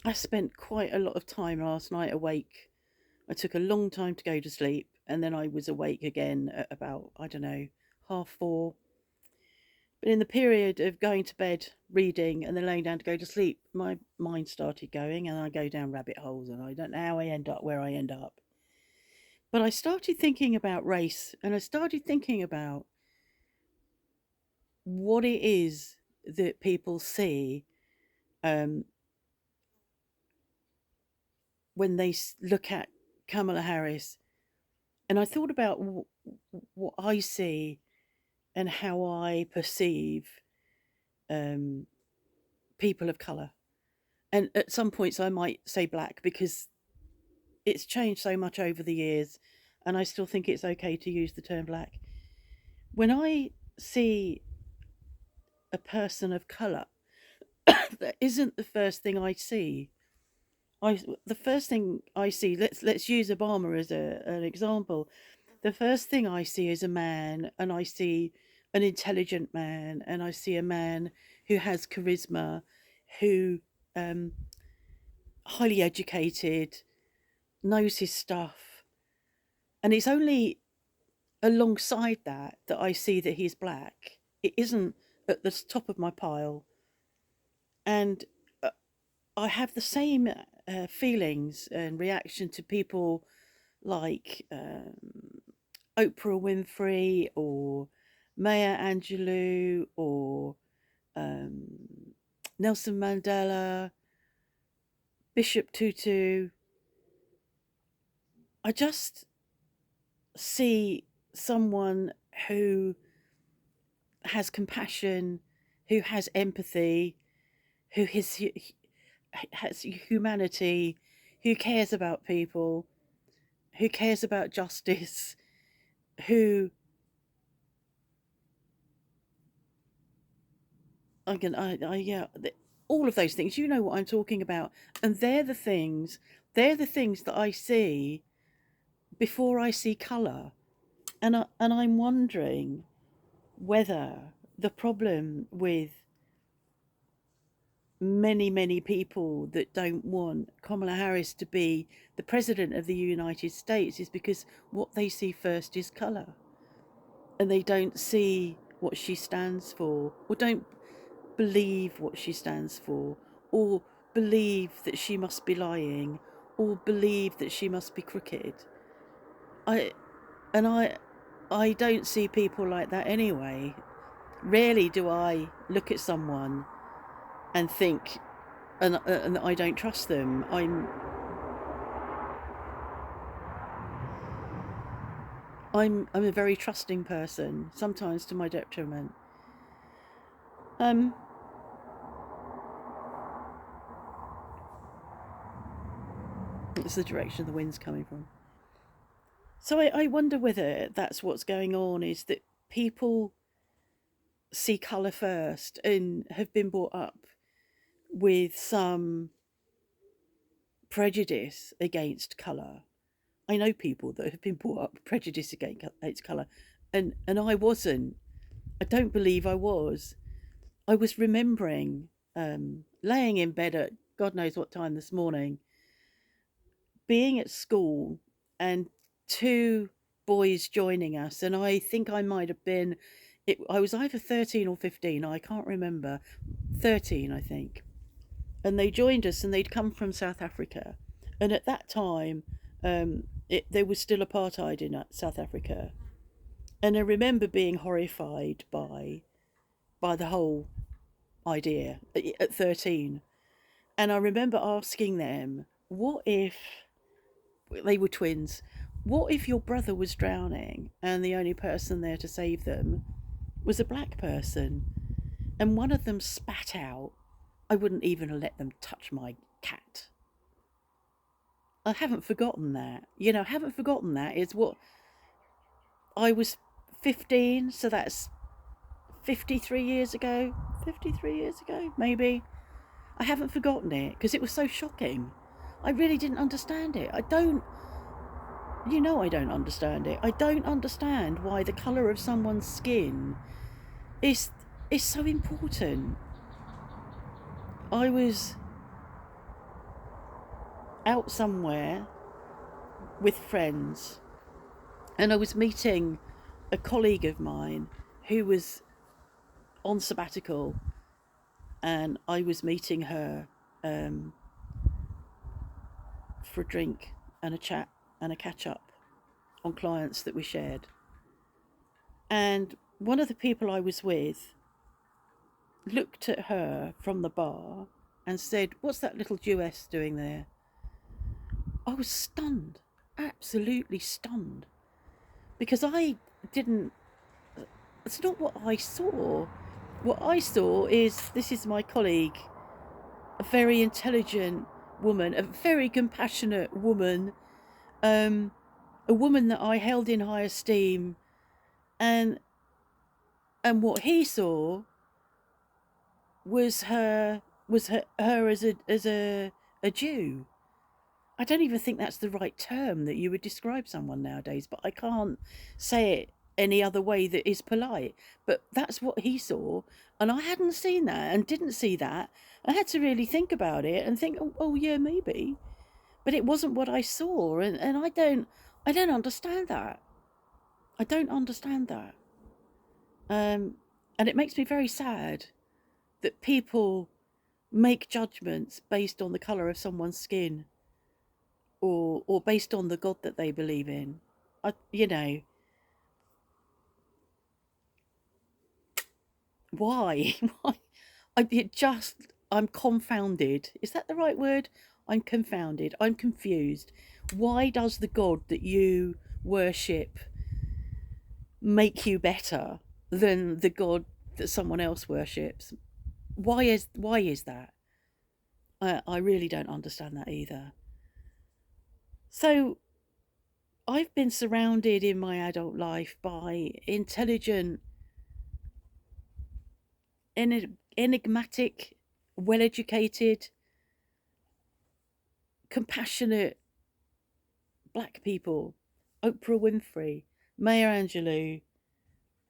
I spent quite a lot of time last night awake. I took a long time to go to sleep, and then I was awake again at about, I don't know, 4:30. But in the period of going to bed, reading, and then laying down to go to sleep, my mind started going, and I go down rabbit holes, and I don't know how I end up where I end up. But I started thinking about race, and I started thinking about what it is that people see um, when they look at Kamala Harris. And I thought about what I see and how I perceive um, people of colour. And at some points, I might say black because it's changed so much over the years, and I still think it's okay to use the term black. When I see a person of colour, that isn't the first thing I see. The first thing I see, let's use Obama as an example. The first thing I see is a man, and I see an intelligent man, and I see a man who has charisma, who um, highly educated, knows his stuff, and it's only alongside that I see that he's black. It isn't at the top of my pile, and I have the same feelings and reaction to people like Oprah Winfrey or Maya Angelou or um, Nelson Mandela, Bishop Tutu. I just see someone who has compassion, who has empathy, who has humanity, who cares about people, who cares about justice, who yeah, all of those things. You know what I'm talking about, and they're the things that I see before I see colour, and I'm wondering whether the problem with many people that don't want Kamala Harris to be the president of the United States is because what they see first is colour, and they don't see what she stands for, or don't believe what she stands for, or believe that she must be lying, or believe that she must be crooked. I and I don't see people like that anyway. Rarely do I look at someone and think and I don't trust them. I'm a very trusting person, sometimes to my detriment. Um, it's the direction the wind's coming from. So I wonder whether that's what's going on, is that people see colour first and have been brought up with some prejudice against colour. I know people that have been brought up with prejudice against colour, and I wasn't. I don't believe I was. I was remembering laying in bed at God knows what time this morning, being at school, and two boys joining us, and I think I might have been. I was either 13 or 15. I can't remember. 13, I think. And they joined us, and they'd come from South Africa, and at that time, there was still apartheid in South Africa, and I remember being horrified by the whole idea at 13. And I remember asking them, what if they were twins? What if your brother was drowning and the only person there to save them was a black person? And one of them spat out, I wouldn't even let them touch my cat. I haven't forgotten that. I haven't forgotten that. It's what I was 15, so that's 53 years ago. 53 years ago, maybe. I haven't forgotten it because it was so shocking. I really didn't understand it. I don't understand it. I don't understand why the colour of someone's skin is is so important. I was out somewhere with friends, and I was meeting a colleague of mine who was on sabbatical, and I was meeting her um, for a drink and a chat and a catch up on clients that we shared. And one of the people I was with looked at her from the bar and said, "What's that little Jewess doing there?" I was stunned, absolutely stunned, because I didn't, it's not what I saw. What I saw is, this is my colleague, a very intelligent woman, a very compassionate woman, um, a woman that I held in high esteem, and what he saw was her as a Jew. I don't even think that's the right term that you would describe someone nowadays, but I can't say it any other way that is polite. But that's what he saw, and I hadn't seen that and didn't see that. I had to really think about it and think, oh yeah, maybe. But it wasn't what I saw, and I don't understand that. I don't understand that. Um, and it makes me very sad that people make judgments based on the colour of someone's skin, or based on the God that they believe in. You know, why? Why? I'm confounded. Is that the right word? I'm confounded. I'm confused. Why does the God that you worship make you better than the God that someone else worships? Why is that? I really don't understand that either. So I've been surrounded in my adult life by intelligent, enigmatic, well educated, compassionate black people. Oprah Winfrey, Maya Angelou,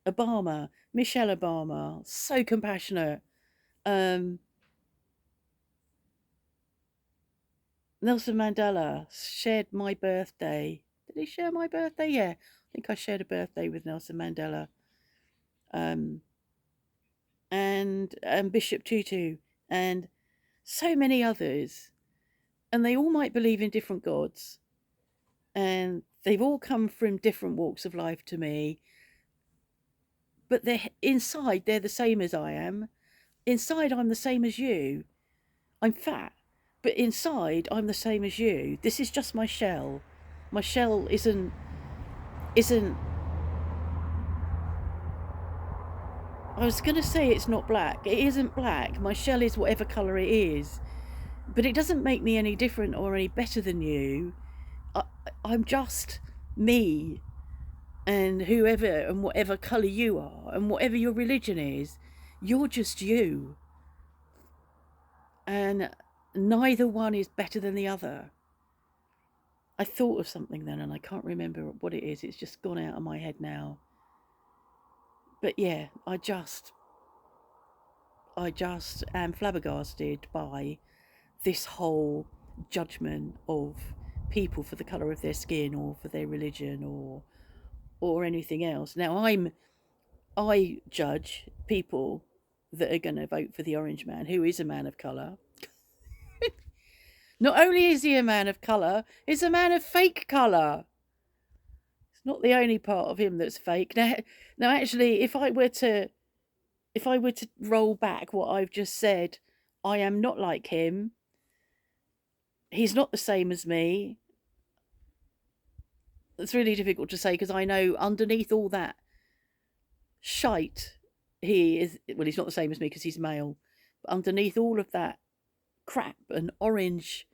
Obama, Michelle Obama, so compassionate. Um, Nelson Mandela shared my birthday. Did he share my birthday? Yeah, I think I shared a birthday with Nelson Mandela. Um, and Bishop Tutu, and so many others. And they all might believe in different gods, and they've all come from different walks of life to me, but they're the same as I am. Inside, I'm the same as you. I'm fat, but inside, I'm the same as you. This is just my shell. My shell isn't. I was going to say it's not black. It isn't black. My shell is whatever color it is, but it doesn't make me any different or any better than you. I, I'm just me, and whoever and whatever colour you are, and whatever your religion is, you're just you. And neither one is better than the other. I thought of something then and I can't remember what it is. It's just gone out of my head now. But yeah, I just am flabbergasted by this whole judgment of people for the colour of their skin or for their religion or anything else. Now I judge people that are going to vote for the orange man, who is a man of colour. Not only is he a man of colour, he's a man of fake colour. It's not the only part of him that's fake. Now, actually, if I were to roll back what I've just said, I am not like him. He's not the same as me. It's really difficult to say because I know underneath all that shite, he is. Well, he's not the same as me because he's male. But underneath all of that crap and orange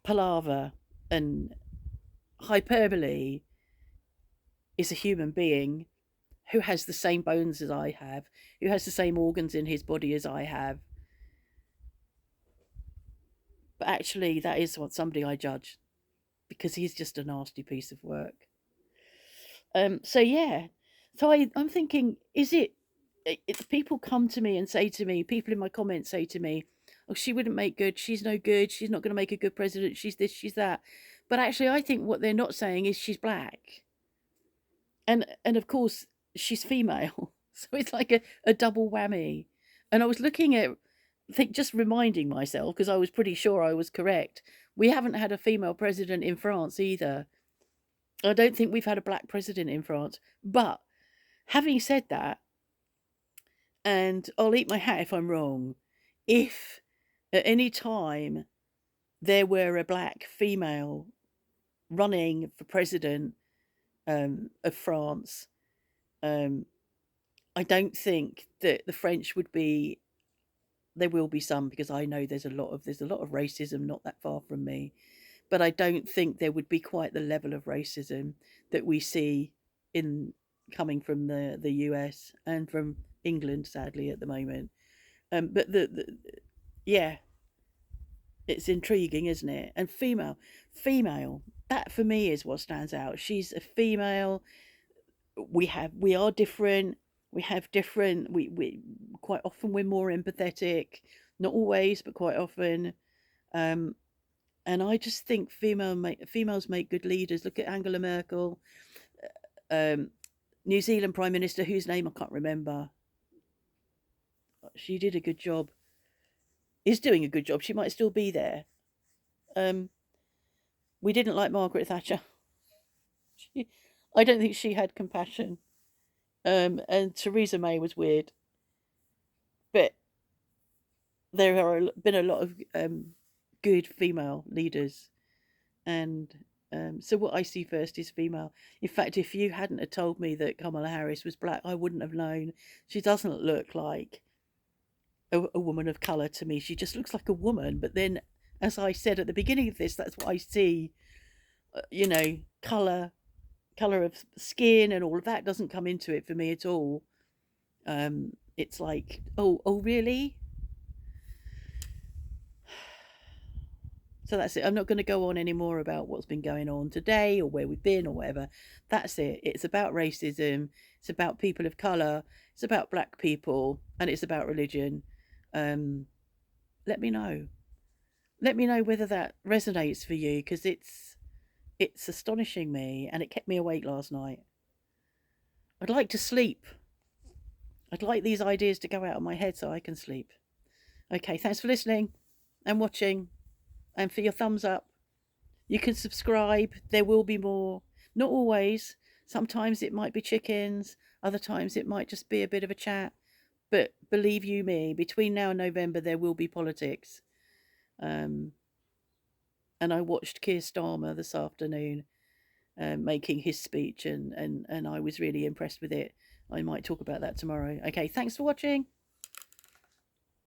palaver and hyperbole is a human being who has the same bones as I have, who has the same organs in his body as I have. But actually, that is what somebody I judge because he's just a nasty piece of work. So yeah, so I'm thinking, is it? People come to me and say to me, people in my comments say to me, oh, she wouldn't make good, she's no good, she's not going to make a good president, she's this, she's that. But actually, I think what they're not saying is she's black. And of course, she's female. So it's like a double whammy. And I was looking at, I think, just reminding myself, because I was pretty sure I was correct. We haven't had a female president in France either. I don't think we've had a black president in France. But having said that, and I'll eat my hat if I'm wrong, if at any time there were a black female running for president of France, I don't think that the French would be. There will be some, because I know there's a lot of racism not that far from me, but I don't think there would be quite the level of racism that we see in coming from the US and from England, sadly, at the moment. But yeah, it's intriguing, isn't it? And female, that for me is what stands out. She's a female. We are different. We have different. We quite often we're more empathetic. Not always, but quite often. Um, and I just think females make good leaders. Look at Angela Merkel, um, New Zealand Prime Minister, whose name I can't remember. She did a good job. Is doing a good job. She might still be there. Um, we didn't like Margaret Thatcher. She, I don't think she had compassion. And Theresa May was weird, but there are been a lot of good female leaders, and so what I see first is female. In fact, if you hadn't have told me that Kamala Harris was black, I wouldn't have known. She doesn't look like a woman of color to me. She just looks like a woman. But then, as I said at the beginning of this, that's what I see. You know, color of skin and all of that doesn't come into it for me at all. It's like, oh, really? So that's it. I'm not going to go on anymore about what's been going on today or where we've been or whatever. That's it. It's about racism. It's about people of color. It's about black people, and it's about religion. Um, Let me know. Let me know whether that resonates for you, because it's astonishing me, and it kept me awake last night. I'd like to sleep. I'd like these ideas to go out of my head so I can sleep. Okay, thanks for listening and watching, and for your thumbs up. You can subscribe. There will be more. Not always. Sometimes it might be chickens. Other times it might just be a bit of a chat. But believe you me, between now and November, there will be politics. Um, and I watched Keir Starmer this afternoon making his speech, and I was really impressed with it. I might talk about that tomorrow. Okay, thanks for watching.